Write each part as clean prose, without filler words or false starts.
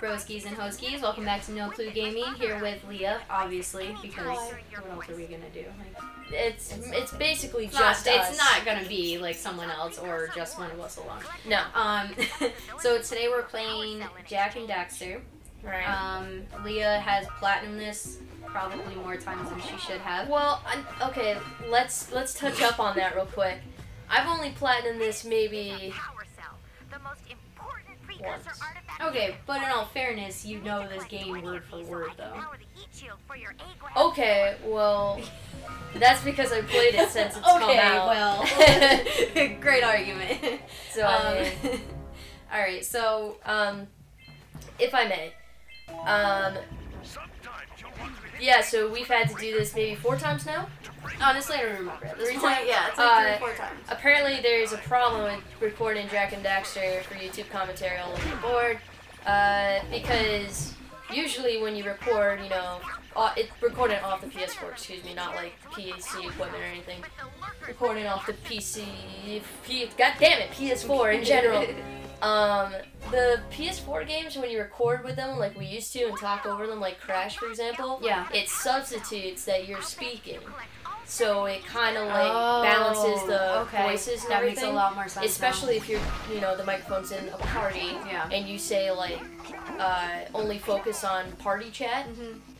broskies and hoskies? Welcome back to No Clue Gaming. Here with Leah, obviously, because what else are we gonna do? Like, it's basically it's just not, us. It's not gonna be like someone else or just one of us alone. No. So today we're playing Jak and Daxter. Right. Leah has platinumed this probably more times than she should have. Well, okay, let's touch up on that real quick. I've only platinumed this maybe once. Okay, but in all fairness, you know this game word for word, though. Okay, well, that's because I played it since it's come out. Well, great argument. So, alright, so, if I may, yeah, so we've had to do this maybe 4 times now? Honestly, I don't remember. At this 3 point, times? yeah, it's like 3 or 4 times. Apparently there's a problem with recording Jak and Daxter for YouTube commentary all over the board, because usually when you record, you know, it's recording off the PS4, excuse me, not like PC equipment or anything. Recording off the God damn it, PS4 in general. The PS4 games, when you record with them like we used to and talk over them, like Crash, for example, yeah, it substitutes that you're speaking. So it kind of like balances the voices and that everything. Makes a lot more sense. Especially if you're, you know, the microphone's in a party, and you say like, only focus on party chat.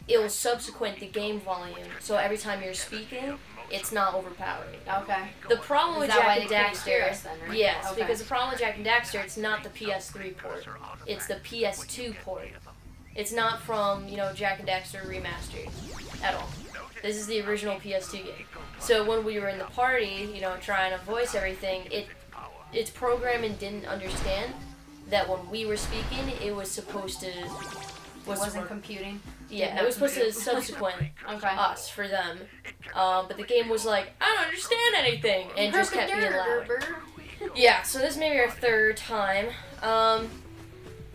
It will subsequent the game volume. So every time you're speaking, it's not overpowering. Okay. The problem with Jak and Daxter, then, right? yes, okay. because the problem with Jak and Daxter, it's not the PS3 port, it's the PS2 port. It's not from, you know, Jak and Daxter Remastered at all. This is the original PS2 game. So when we were in the party, you know, trying to voice everything, its programming didn't understand that when we were speaking, it was supposed to... wasn't computing? Yeah, it was supposed to subsequent us for them. But the game was like, I don't understand anything, and just kept being loud. Yeah, so this may be our 3rd time.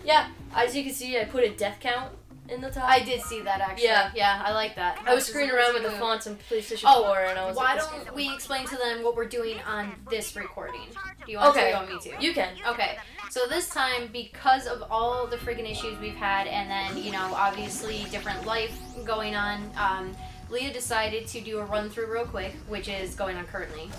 Yeah, as you can see, I put a death count in the top. I did see that, actually. Yeah, I like that. I was screwing around with the fonts on PlayStation 4, and I was why like, don't we explain to them what we're doing on this recording? Do you want to or you want me to? You can. Okay, so this time, because of all the friggin' issues we've had, and then, you know, obviously different life going on, Leah decided to do a run-through real quick, which is going on currently.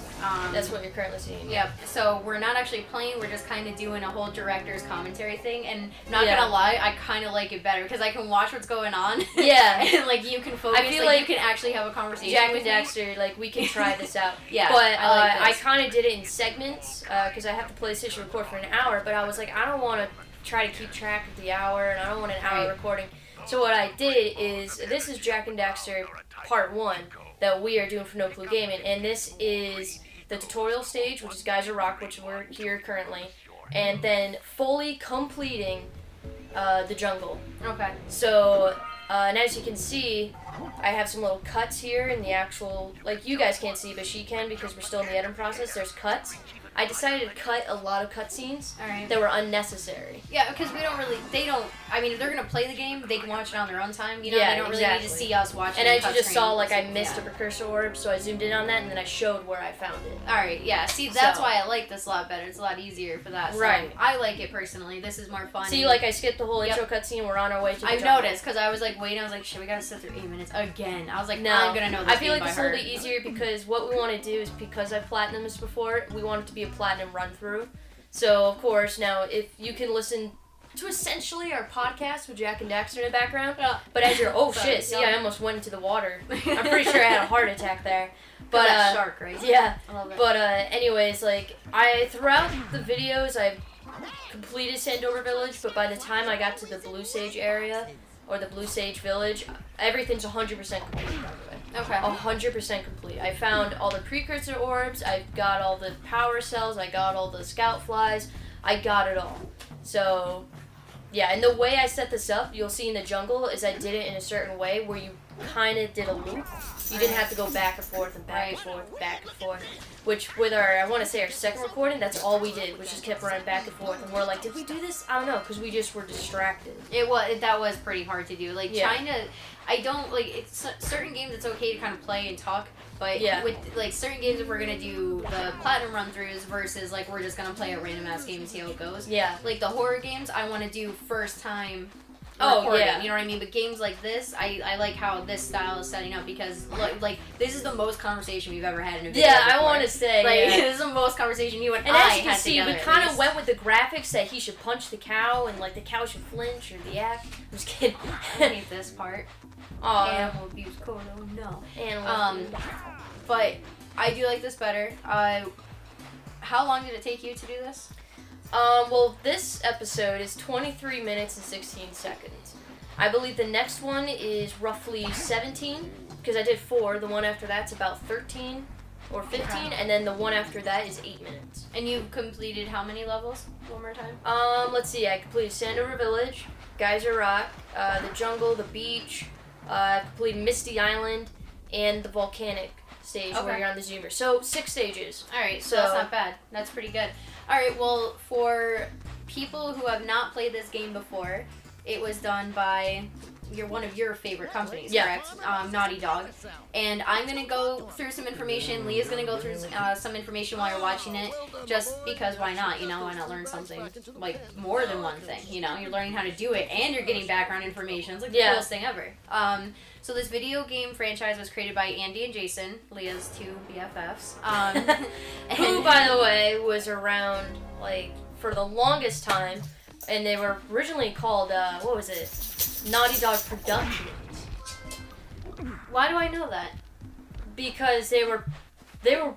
That's what you're currently seeing. Yep. So we're not actually playing, we're just kind of doing a whole director's commentary thing, and not gonna lie, I kind of like it better, because I can watch what's going on. Yeah. And, like, you can focus, I feel like you can actually have a conversation Jak with and Daxter, like, we can try this out. Yeah, but I I kind of did it in segments, because I have to PlayStation record for an hour, but I was like, I don't want to try to keep track of the hour, and I don't want an hour recording. So what I did is, this is Jak and Daxter Part 1 that we are doing for No Clue Gaming, and this is the tutorial stage, which is Geyser Rock, which we're here currently, and then fully completing the jungle. Okay. So, and as you can see, I have some little cuts here in the actual, like you guys can't see, but she can because we're still in the editing process. There's cuts. I decided to cut a lot of cutscenes that were unnecessary. Yeah, because we don't really, I mean, if they're going to play the game, they can watch it on their own time, you know, they don't really need to see us watching. And as you just saw, like, I missed a precursor orb, so I zoomed in on that, and then I showed where I found it. Alright, yeah, see, that's why I like this a lot better. It's a lot easier for that. So right. I like it personally. This is more fun. See, like, I skipped the whole intro cutscene, we're on our way to the I've noticed, because I was, like, waiting, I was like, shit, we gotta sit through 8 minutes again. I was like, no, I'm gonna know this I feel like by it's a little bit easier, because what we want to do is, because I've platinumed this before, we want it to be a platinum run-through. So, of course, now, if you can listen to essentially our podcast with Jak and Daxter in the background, but as you're, I almost went into the water. I'm pretty sure I had a heart attack there. But, that shark, right? Yeah. I love it. But, anyways, like, throughout the videos, I've completed Sandover Village, but by the time I got to the Blue Sage area, or the Blue Sage Village, everything's 100% complete, by the way. Okay. 100% complete. I found all the precursor orbs, I got all the power cells, I got all the scout flies, I got it all. So, yeah, and the way I set this up, you'll see in the jungle, is I did it in a certain way where you kind of did a loop. You didn't have to go back and forth and back and forth, back and forth. Which, with our, I want to say our second recording, that's all we did. We just kept running back and forth. And we're like, did we do this? I don't know, because we just were distracted. That was pretty hard to do. Like, trying to, I don't, like, it's certain games it's okay to kind of play and talk. But with, like, certain games, if we're going to do the platinum run-throughs versus, like, we're just going to play a random-ass game and see how it goes. Yeah. Like, the horror games, I want to do first time recording. Yeah. You know what I mean? But games like this, I like how this style is setting up because like this is the most conversation we've ever had in a video. Yeah, before. I want to say. Like, Yeah. this is the most conversation you and And I as you can had see, together. we kind of went with the graphics that he should punch the cow and like the cow should flinch or the act. I'm just kidding. I hate this part. Animal abuse code. Oh no. But I do like this better. How long did it take you to do this? Well, this episode is 23 minutes and 16 seconds. I believe the next one is roughly 17, because I did 4. The one after that's about 13 or 15, and then the one after that is 8 minutes. And you completed how many levels? One more time. Let's see. I completed Sandover Village, Geyser Rock, the jungle, the beach. I completed Misty Island, and the volcanic stage where you're on the zoomer. So 6 stages. All right, so that's not bad. That's pretty good. All right, well, for people who have not played this game before, it was done by one of your favorite companies, correct? Naughty Dog. And I'm going to go through some information. Leah's going to go through some information while you're watching it, just because why not? You know, why not learn something, like, more than one thing? You know, you're learning how to do it, and you're getting background information. It's like the coolest thing ever. So this video game franchise was created by Andy and Jason, Leah's 2 BFFs. Who, by the way, was around, like, for the longest time. And they were originally called, what was it? Naughty Dog Productions. Why do I know that? Because they were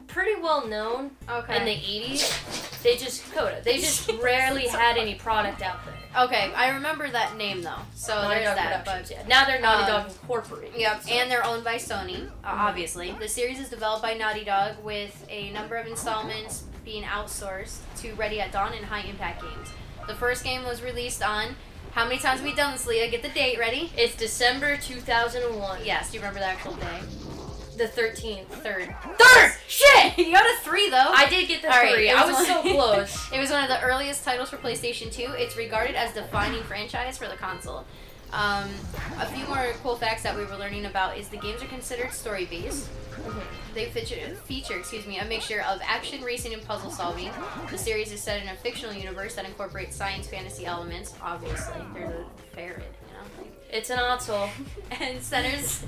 pretty well known in the 80s. They just rarely had any product out there. Okay, I remember that name though. So Naughty there's Dog that. Productions, yeah. Now they're Naughty Dog Incorporated. Yep, and they're owned by Sony, obviously. The series is developed by Naughty Dog with a number of installments being outsourced to Ready at Dawn and High Impact Games. The first game was released on, how many times have we done this, Leah? Get the date ready. It's December 2001. Yes, do you remember the actual day? The 13th. Third! Shit! You got a 3 though. I did get the 3. I was so close. It was one of the earliest titles for PlayStation 2. It's regarded as defining franchise for the console. A few more cool facts that we were learning about is the games are considered story-based. They feature a mixture of action, racing, and puzzle solving. The series is set in a fictional universe that incorporates science fantasy elements. Obviously, there's a ferret, you know. It's an asshole. And centers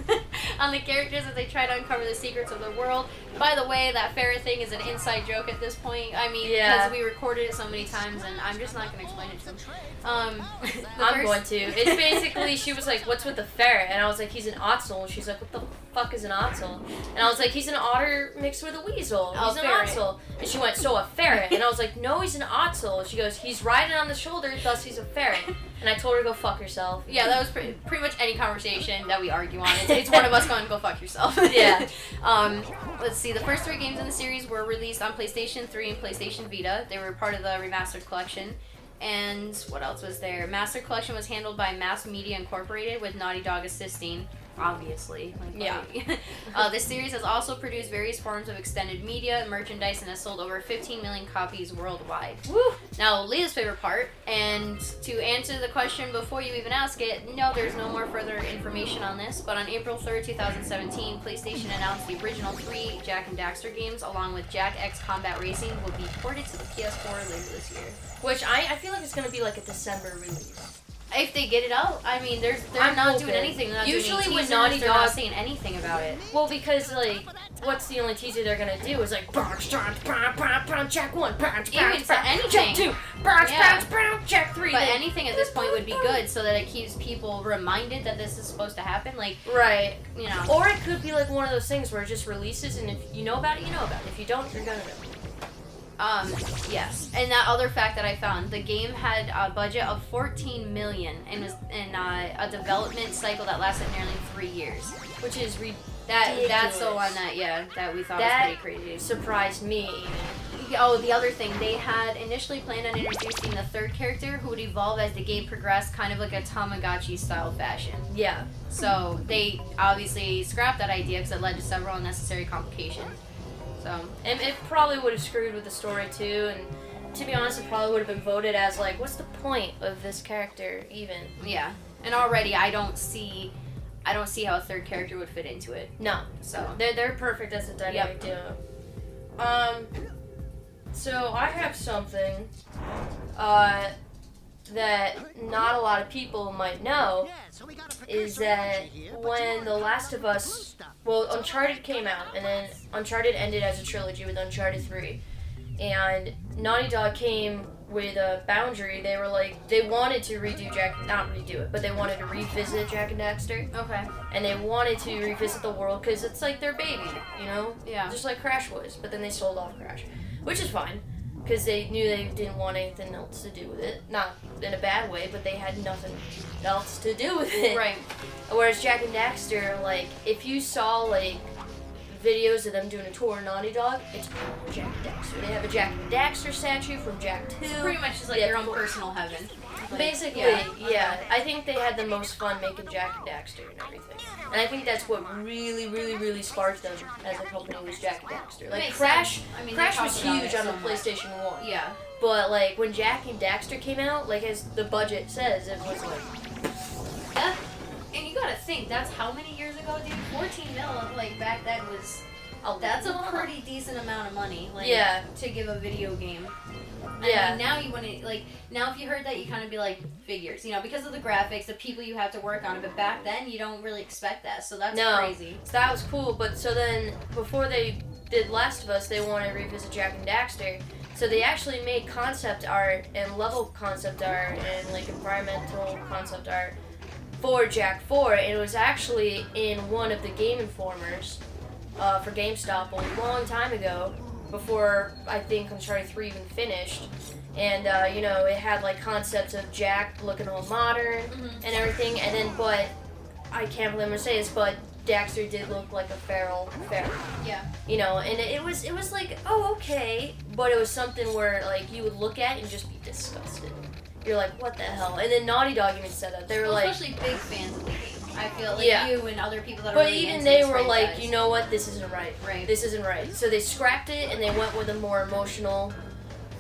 on the characters as they try to uncover the secrets of the world. By the way, that ferret thing is an inside joke at this point. I mean, because we recorded it so many times, and I'm just not going to explain it to them. I'm going to. It's basically, she was like, what's with the ferret? And I was like, he's an ottsel. And she's like, what the fuck is an ottsel? And I was like, he's an otter mixed with a weasel. He's an ottsel. And she went, so a ferret? And I was like, no, he's an ottsel. And she goes, he's riding on the shoulder, thus he's a ferret. And I told her to go fuck herself. Yeah, that was pretty much any conversation that we argue on. It's one of us going, go fuck yourself. Yeah. Let's see, the first 3 games in the series were released on PlayStation 3 and PlayStation Vita. They were part of the Remastered Collection. And what else was there? Master Collection was handled by Mass Media Incorporated, with Naughty Dog assisting, obviously. This series has also produced various forms of extended media and merchandise and has sold over 15 million copies worldwide. Woo! Now, Leah's favorite part, and to answer the question before you even ask it, no, there's no more further information on this, but on April 3rd, 2017, PlayStation announced the original 3 Jak and Daxter games, along with Jak X Combat Racing, will be ported to the PS4 later this year. Which I feel like it's going to be like a December release. If they get it out, I mean, they're not doing anything. They're not usually doing when Naughty they're Dog not saying anything about it. Well, because like, what's the only teaser they're gonna do is like, Jak 1, Even for anything. Jak 2, Jak 3. But anything at this point would be good, so that it keeps people reminded that this is supposed to happen. Like, right, you know. Or it could be like one of those things where it just releases, and if you know about it, you know about it. If you don't, you're gonna know. Yes. And that other fact that I found, the game had a budget of $14 million and was in a development cycle that lasted nearly 3 years. Which is ridiculous. That's the one that we thought was pretty crazy. Surprised me. Oh, the other thing, they had initially planned on introducing the 3rd character who would evolve as the game progressed, kind of like a Tamagotchi style fashion. Yeah. So they obviously scrapped that idea because it led to several unnecessary complications. So, and it probably would have screwed with the story too, and to be honest, it probably would have been voted as like, what's the point of this character even? Yeah, and already I don't see how a 3rd character would fit into it. No, so they're perfect as a dynamic duo. So I have something. that not a lot of people might know is that when The Last of Us, well, Uncharted came out, and then Uncharted ended as a trilogy with Uncharted 3, and Naughty Dog came with a boundary. They were like, they wanted to not redo it, but they wanted to revisit Jak and Daxter. Okay. And they wanted to revisit the world because it's like their baby, you know? Yeah. Just like Crash was, but then they sold off Crash, which is fine. Because they knew they didn't want anything else to do with it. Not in a bad way, but they had nothing else to do with it. Right. Whereas Jak and Daxter, like, if you saw, like, videos of them doing a tour of Naughty Dog, it's all Jak and Daxter. They have a Jak and Daxter statue from Jak 2. It's pretty much just like your own personal heaven. Like, basically, yeah. I think they had the most fun making Jak and Daxter and everything. And I think that's what really, really, really sparked them as a company was Jak and Daxter. Like, Crash was huge on the PlayStation 1. Yeah. But, like, when Jak and Daxter came out, like, as the budget says, it was like... Yeah. And you gotta think, that's how many years ago, dude? 14 mil, like, back then was... That's a pretty decent amount of money, like, to give a video game. I mean, now you wouldn't, like, now if you heard that, you kind of be like, figures, you know, because of the graphics, the people you have to work on it, but back then, you don't really expect that, so that's crazy. So that was cool, but so then, before they did Last of Us, they wanted to revisit Jak and Daxter, so they actually made concept art, and level concept art, and, like, environmental concept art for Jak 4, and it was actually in one of the Game Informers for GameStop a long time ago, before I think Uncharted 3 even finished. And, you know, it had, like, concepts of Jak looking all modern and everything, and then, but, I can't believe I'm gonna say this, but Daxter did look like a feral. Yeah. You know, and it was like, oh, okay, but it was something where, like, you would look at it and just be disgusted. You're like, what the hell? And then Naughty Dog even said that. They were like... Especially big fans of the game. I feel like you and other people that are But really even into they this were like, franchise. you know what, this isn't right. Right. This isn't right. So they scrapped it and they went with a more emotional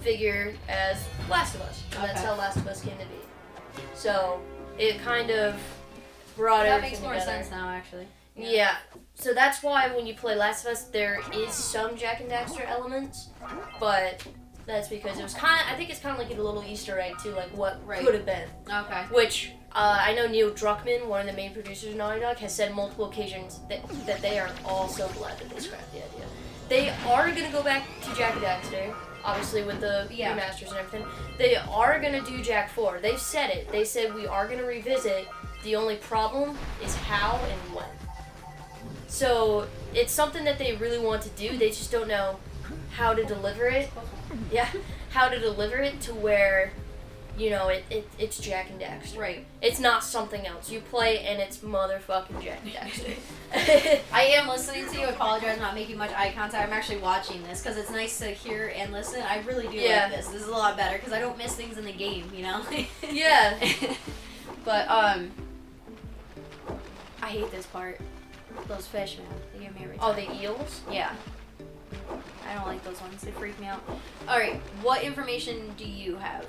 figure as Last of Us. And that's how Last of Us came to be. So it kind of brought everything together. That makes more sense now, actually. Yeah. So that's why when you play Last of Us, there is some Jak and Daxter elements, but that's because it was kind of, I think it's kind of like a little Easter egg too, like what could have been. Okay. Which I know Neil Druckmann, one of the main producers of Naughty Dog, has said multiple occasions that they are all so glad that they scrapped the idea. They are going to go back to Jak and Daxter, obviously with the remasters and everything. They are going to do Jak 4. They've said it. They said we are going to revisit. The only problem is how and when. So it's something that they really want to do. They just don't know how to deliver it. Yeah, how to deliver it to where, you know, it's Jak and Daxter. Right. It's not something else. You play and it's motherfucking Jak and Daxter. I am listening to you. I apologize for not making much eye contact. I'm actually watching this because it's nice to hear and listen. I really do like this. This is a lot better because I don't miss things in the game, you know? Yeah. But, I hate this part. Those fish, man. They give me every time. Oh, the eels? Yeah. I don't like those ones. They freak me out. Alright, what information do you have?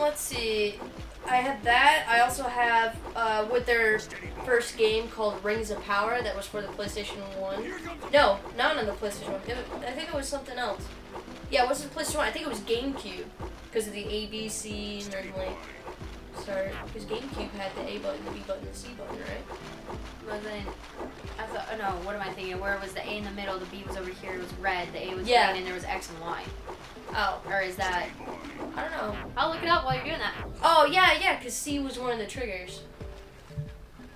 Let's see. I have that. I also have, with their first game called Rings of Power that was for the PlayStation 1. No, not on the PlayStation 1. I think it was something else. Yeah, it wasn't PlayStation 1. I think it was GameCube. Because of the A, B, C, and then, like, start. Because GameCube had the A button, the B button, and the C button, right? But then, I thought, oh no, what am I thinking? Where was the A in the middle, the B was over here, it was red, the A was green, and there was X and Y. Oh. Or is that... I don't know. I'll look it up while you're doing that. Oh, yeah, because C was one of the triggers.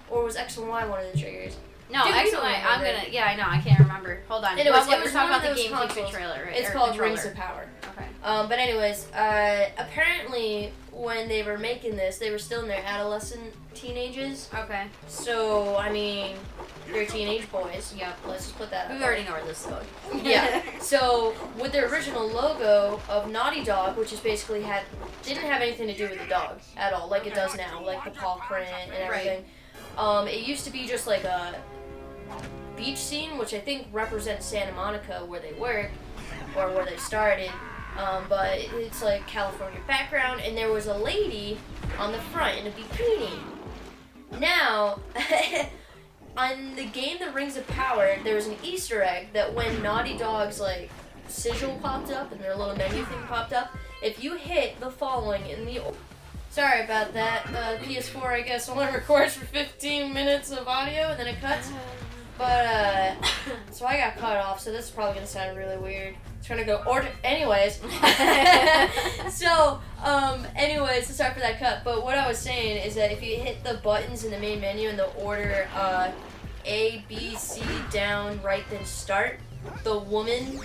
Or was X and Y one of the triggers? No, X and Y, I'm gonna... Yeah, I know, I can't remember. Hold on. And it was talking about the GameCube controller, right? It's called Rings of Power. Okay. But anyways, apparently when they were making this, they were still in their adolescent teenagers. Okay. So, I mean, they're teenage boys. Yep. Let's just put that up. We already know where this is going. Yeah. So, with their original logo of Naughty Dog, which is basically didn't have anything to do with the dog at all, like it does now, like the paw print and everything. Right. It used to be just like a beach scene, which I think represents Santa Monica, where they work, or where they started. But it's like California background, and there was a lady on the front in a bikini. Now, on the game The Rings of Power, there was an Easter egg that when Naughty Dog's like sigil popped up and their little menu thing popped up, if you hit the following in the... Sorry about that. PS4, I guess, only records for 15 minutes of audio and then it cuts. But, so I got cut off, so this is probably going to sound really weird. It's going to go anyways. So, anyways, sorry for that cut. But what I was saying is that if you hit the buttons in the main menu in the order A, B, C, down, right, then start, the woman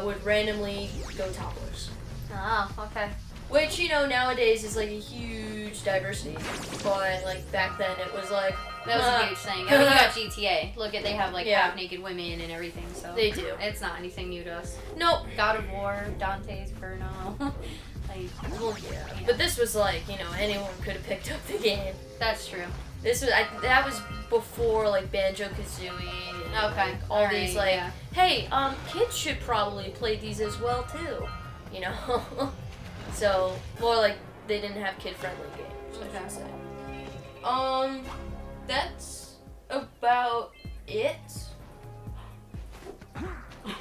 would randomly go topless. Oh, okay. Which, you know, nowadays is like a huge diversity. But, like, back then it was like... That was a huge thing. I mean, you got GTA. Look at, they have, like, half-naked women and everything, so... They do. It's not anything new to us. Nope. God of War, Dante's Inferno. Like, well, yeah. But this was like, you know, anyone could have picked up the game. That's true. This was, that was before, like, Banjo-Kazooie and okay. all these, like, hey, kids should probably play these as well, too. You know? So, more like, they didn't have kid-friendly games, I should say. That's about it.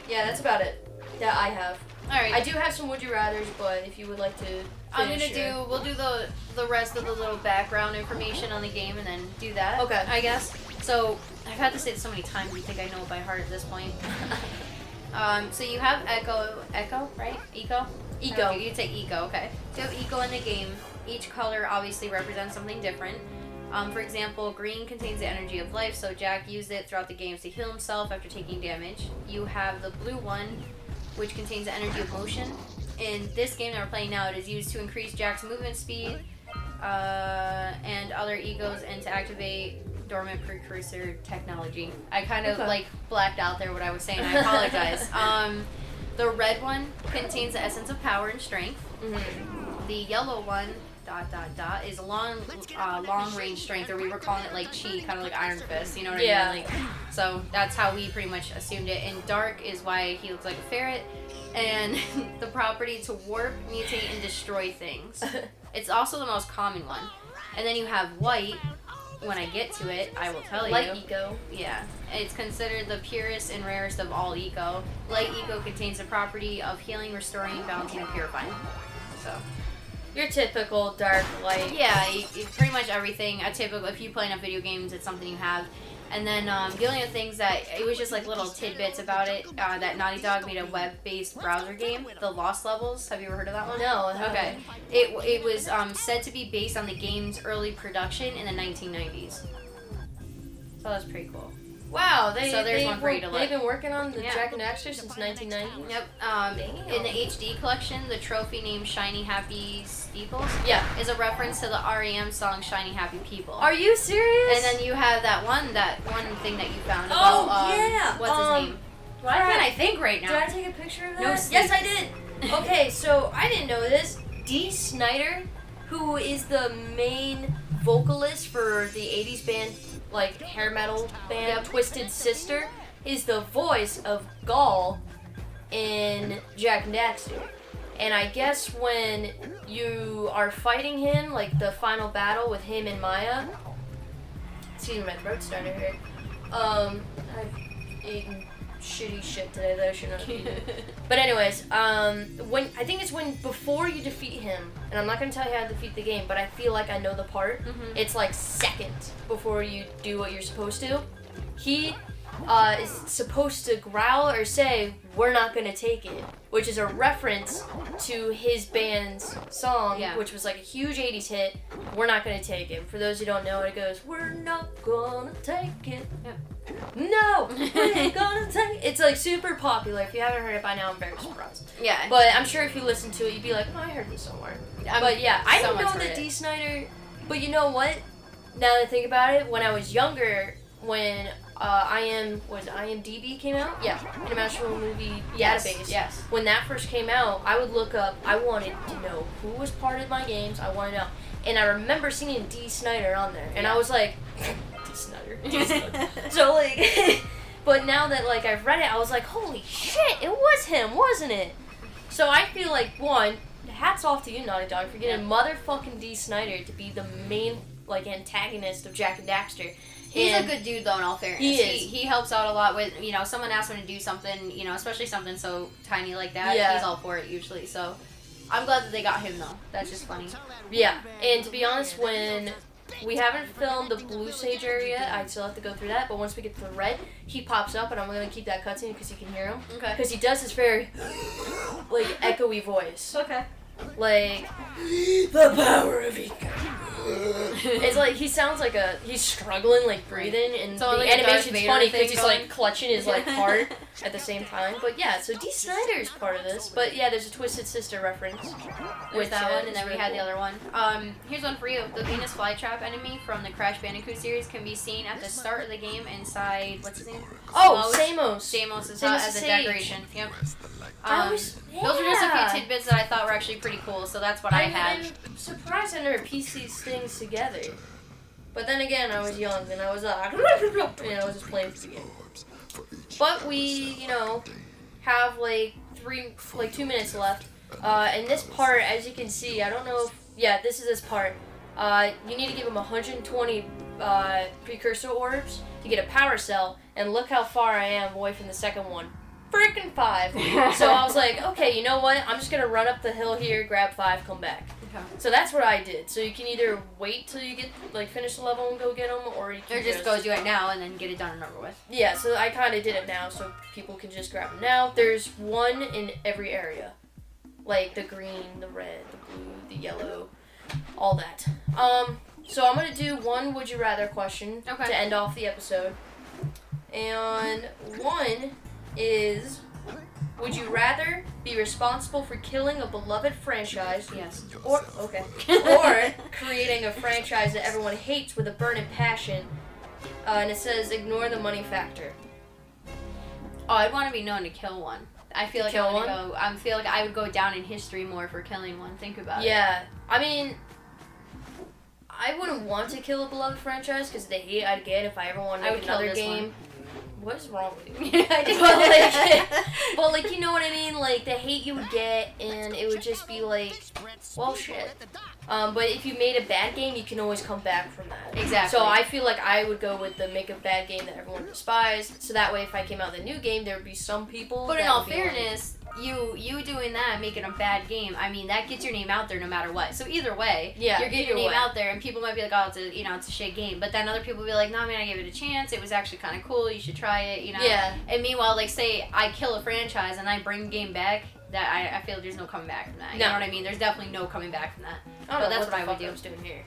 Yeah, that's about it that I have. Alright. I do have some Would You Rathers, but if you would like to we'll do the rest of the little background information on the game and then do that. Okay. I guess. So, I've had to say it so many times, you think I know it by heart at this point. So you have Echo, right? Eco? Eco. Okay, you'd say Eco, okay. So you have Eco in the game. Each color obviously represents something different. For example, green contains the energy of life, so Jack used it throughout the games to heal himself after taking damage. You have the blue one, which contains the energy of motion. In this game that we're playing now, it is used to increase Jack's movement speed and other egos and to activate dormant precursor technology. I kind of like blacked out there what I was saying. I apologize. The red one contains the essence of power and strength. Mm-hmm. The yellow one is long range strength, or we were calling it like chi, kind of like Iron Fist, you know what I mean? Like, so that's how we pretty much assumed it. And dark is why he looks like a ferret, and the property to warp, mutate, and destroy things. It's also the most common one. And then you have white. When I get to it, I will tell you. Light Eco. Yeah. It's considered the purest and rarest of all Eco. Light Eco contains the property of healing, restoring, balancing, and purifying. So... your typical dark light. Yeah, pretty much everything. A typical, if you play enough video games, it's something you have. And then the only other things that, it was just like little tidbits about it, that Naughty Dog made a web-based browser game, The Lost Levels. Have you ever heard of that one? No. Okay. It was said to be based on the game's early production in the 1990s. So that's pretty cool. Wow, there's one for you to look. They've been working on the Jak and Daxter since 1990? Yep. In the HD collection, the trophy named Shiny Happy Steeples is a reference to the REM song Shiny Happy People. Are you serious? And then you have that one thing that you found about, what's his name? Why can't I think right now? Did I take a picture of that? No, yes, I did. Okay, so I didn't know this. Dee Snider, who is the main vocalist for the 80s band, like hair metal band Twisted Sister, is the voice of Gaul in Jak and Daxter. And I guess when you are fighting him, like the final battle with him and Maya, excuse me, my throat's starting to hurt. I've eaten shitty shit today that I should not have eaten. But anyways, when I think it's before you defeat him, and I'm not gonna tell you how to defeat the game, but I feel like I know the part. Mm-hmm. It's like seconds before you do what you're supposed to. He is supposed to growl or say, "We're not gonna take it," which is a reference to his band's song, which was like a huge 80s hit, "We're Not Gonna Take It." For those who don't know it, it goes, "We're not gonna take it." Yep. No, we're gonna take it. It's like super popular. If you haven't heard it by now, I'm very surprised. Yeah. But I'm sure if you listen to it, you'd be like, "Oh, I heard this somewhere." But yeah, I didn't know that Dee Snider. But you know what? Now that I think about it, when I was younger, when IMDb came out? Yeah. International Movie Database. Yes. When that first came out, I would look up, I wanted to know who was part of my games, I wanted to know. And I remember seeing Dee Snider on there, and I was like, Dee Snider. So like, but now that like I've read it, I was like, holy shit, it was him, wasn't it? So I feel like, one, hats off to you, Naughty Dog, for getting motherfucking Dee Snider to be the main like antagonist of Jak and Daxter. He's a good dude, though, in all fairness. He is. He helps out a lot with, you know, someone asks him to do something, you know, especially something so tiny like that. He's all for it, usually, so. I'm glad that they got him though. That's just funny. Yeah, and to be honest, when we haven't filmed the blue sage area, I still have to go through that, but once we get to the red, he pops up, and I'm going to keep that cutscene because you can hear him. Okay. Because he does this very, like, echoey voice. Okay. Like, the power of eco. It's like, he sounds like he's struggling, like, breathing, and So, the like, a Darth animation's Vader funny because thing he's, going? like, clutching his, like, heart at the same time. But, yeah, so Dee Snider's part of this. But, yeah, there's a Twisted Sister reference. With that one, and is then we really had cool. the other one. Here's one for you. The Venus flytrap enemy from the Crash Bandicoot series can be seen at the start of the game inside, what's his name? Oh, Samos. Samos is Samos as the a Sage. decoration. Yep. Those were just a few tidbits that I thought were actually pretty cool, so that's what I had. I'm surprised I never pieced these things together. But then again, I was young and I was and I was just playing for the game. But we, you know, have like 2 minutes left. And this part, as you can see, I don't know if, yeah, this is this part. You need to give him 120 precursor orbs to get a power cell, and look how far I am away from the second one. Freaking 5. So I was like, okay, you know what? I'm just gonna run up the hill here, grab 5, come back. Okay. So that's what I did. So you can either wait till you get finish the level and go get them, or you can Or just go do it now and then get it done and over with. Yeah. So I kind of did it now, so people can just grab them now. There's one in every area, like the green, the red, the blue, the yellow, all that. So I'm gonna do one would you rather question to end off the episode, and one is, would you rather be responsible for killing a beloved franchise? Yes. Or creating a franchise that everyone hates with a burning passion, and it says ignore the money factor. Oh, I'd want to be known to kill one. I feel like I feel like I would go down in history more for killing one. Think about it. Yeah, I mean, I wouldn't want to kill a beloved franchise because the hate I'd get if I ever wanted to make another game. What is wrong with you? but like, you know what I mean? Like, the hate you would get, and it would just be like, well, shit. But if you made a bad game, you can always come back from that. Exactly. So I feel like I would go with the make a bad game that everyone despised, so that way if I came out with a new game, there would be some people. But in all fairness, you doing that, making a bad game, I mean, that gets your name out there no matter what. So either way, you're getting your name out there, and people might be like, oh, it's a shit game. But then other people will be like, no, man, I gave it a chance. It was actually kind of cool. You should try it, you know? Yeah. And meanwhile, like, say I kill a franchise and I bring the game back, that I feel there's no coming back from that. You know what I mean? There's definitely no coming back from that. But that's what I would do. I was doing here.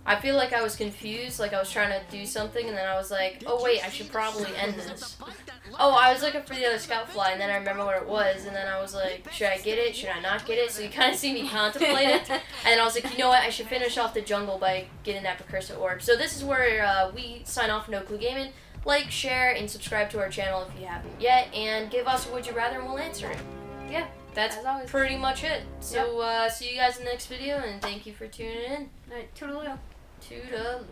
I feel like I was confused, like I was trying to do something, and then I was like, oh wait, I should probably end this. Oh, I was looking for the other scout fly, and then I remember what it was, and then I was like, should I get it? Should I not get it? So you kind of see me contemplate it, and then I was like, you know what? I should finish off the jungle by getting that precursor orb. So this is where we sign off No Clue Gaming. Like, share, and subscribe to our channel if you haven't yet, and give us a would you rather, and we'll answer it. Yeah. That's pretty much it. So, see you guys in the next video, and thank you for tuning in. Alright, toodaloo. Toodaloo.